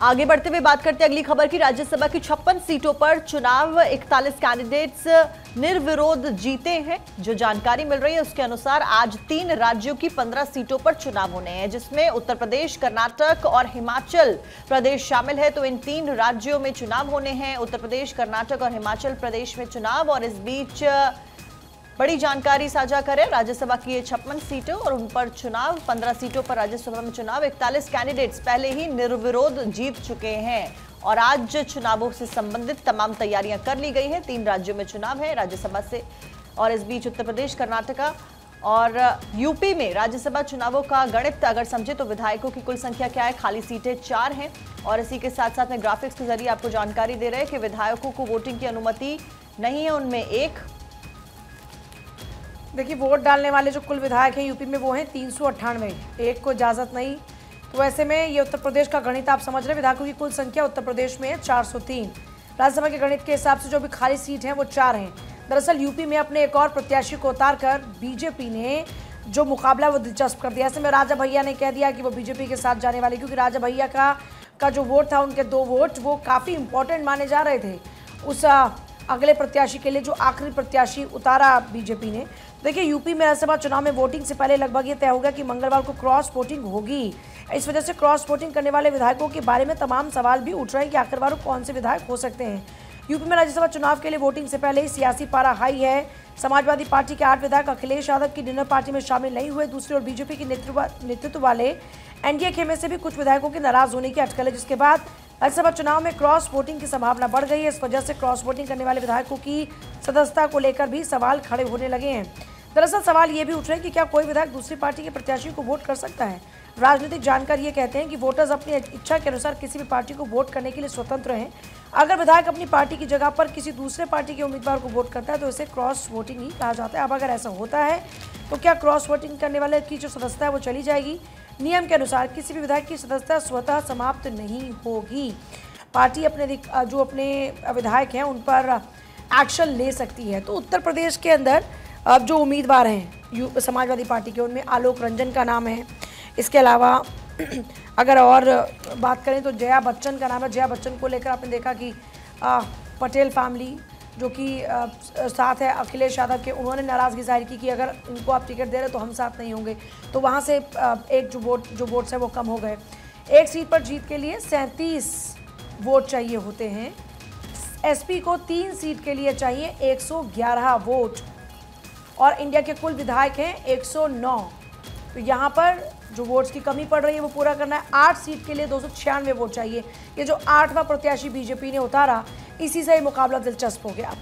आगे बढ़ते हुए बात करते हैं अगली खबर की। राज्यसभा की 56 सीटों पर चुनाव 41 कैंडिडेट्स निर्विरोध जीते हैं। जो जानकारी मिल रही है उसके अनुसार आज 3 राज्यों की 15 सीटों पर चुनाव होने हैं, जिसमें उत्तर प्रदेश, कर्नाटक और हिमाचल प्रदेश शामिल है। तो इन 3 राज्यों में चुनाव होने हैं, उत्तर प्रदेश, कर्नाटक और हिमाचल प्रदेश में चुनाव। और इस बीच बड़ी जानकारी साझा करें, राज्यसभा की ये 56 सीटों और उन पर चुनाव, 15 सीटों पर राज्यसभा में चुनाव। 41 कैंडिडेट्स पहले ही निर्विरोध जीत चुके हैं और आज चुनावों से संबंधित तमाम तैयारियां कर ली गई हैं। 3 राज्यों में चुनाव है राज्यसभा से। और इस बीच उत्तर प्रदेश, कर्नाटका और यूपी में राज्यसभा चुनावों का गणित अगर समझे तो विधायकों की कुल संख्या क्या है, खाली सीटें 4 हैं। और इसी के साथ साथ में ग्राफिक्स के जरिए आपको जानकारी दे रहे हैं कि विधायकों को वोटिंग की अनुमति नहीं है, उनमें 1। देखिए, वोट डालने वाले जो कुल विधायक हैं यूपी में वो हैं 398, एक को इजाज़त नहीं। तो ऐसे में ये उत्तर प्रदेश का गणित आप समझ रहे हैं। विधायकों की कुल संख्या उत्तर प्रदेश में है 403। राज्यसभा के गणित के हिसाब से जो भी खाली सीट हैं वो 4 हैं। दरअसल यूपी में अपने एक और प्रत्याशी को उतारकर बीजेपी ने जो मुकाबला वो दिलचस्प कर दिया। ऐसे में राजा भैया ने कह दिया कि वो बीजेपी के साथ जाने वाले, क्योंकि राजा भैया का जो वोट था, उनके 2 वोट वो काफ़ी इंपॉर्टेंट माने जा रहे थे उस अगले प्रत्याशी के लिए जो आखिरी प्रत्याशी उतारा बीजेपी ने। देखिए, यूपी में राज्यसभा चुनाव में वोटिंग से पहले लगभग ये तय हो गया कि मंगलवार को क्रॉस वोटिंग होगी। इस वजह से क्रॉस वोटिंग करने वाले विधायकों के बारे में तमाम सवाल भी उठ रहे हैं कि आखिरकार कौन से विधायक हो सकते हैं। यूपी में राज्यसभा चुनाव के लिए वोटिंग से पहले ही सियासी पारा हाई है। समाजवादी पार्टी के 8 विधायक अखिलेश यादव की डिनर पार्टी में शामिल नहीं हुए। दूसरी ओर बीजेपी के नेतृत्व वाले एनडीए खेमे से भी कुछ विधायकों के नाराज होने की अटकल है, जिसके बाद राज्यसभा चुनाव में क्रॉस वोटिंग की संभावना बढ़ गई है। इस वजह से क्रॉस वोटिंग करने वाले विधायकों की सदस्यता को लेकर भी सवाल खड़े होने लगे हैं। दरअसल सवाल ये भी उठ रहे हैं कि क्या कोई विधायक दूसरी पार्टी के प्रत्याशी को वोट कर सकता है। राजनीतिक जानकार ये कहते हैं कि वोटर्स अपनी इच्छा के अनुसार किसी भी पार्टी को वोट करने के लिए स्वतंत्र हैं। अगर विधायक अपनी पार्टी की जगह पर किसी दूसरे पार्टी के उम्मीदवार को वोट करता है तो इसे क्रॉस वोटिंग ही कहा जाता है। अब अगर ऐसा होता है तो क्या क्रॉस वोटिंग करने वाले की जो सदस्यता है वो चली जाएगी? नियम के अनुसार किसी भी विधायक की सदस्यता स्वतः समाप्त नहीं होगी। पार्टी अपने विधायक हैं उन पर एक्शन ले सकती है। तो उत्तर प्रदेश के अंदर अब जो उम्मीदवार हैं समाजवादी पार्टी के, उनमें आलोक रंजन का नाम है। इसके अलावा अगर और बात करें तो जया बच्चन का नाम है। जया बच्चन को लेकर आपने देखा कि पटेल फैमिली जो कि साथ है अखिलेश यादव के, उन्होंने नाराज़गी जाहिर की कि अगर इनको आप टिकट दे रहे तो हम साथ नहीं होंगे। तो वहाँ से एक जो वोट्स है वो कम हो गए। एक सीट पर जीत के लिए 37 वोट चाहिए होते हैं। एसपी को 3 सीट के लिए चाहिए 111 वोट और इंडिया के कुल विधायक हैं 109। तो यहाँ पर जो वोट्स की कमी पड़ रही है वो पूरा करना है। 8 सीट के लिए 296 वोट चाहिए। ये जो 8वां प्रत्याशी बीजेपी ने उतारा, इसी से मुकाबला दिलचस्प हो गया।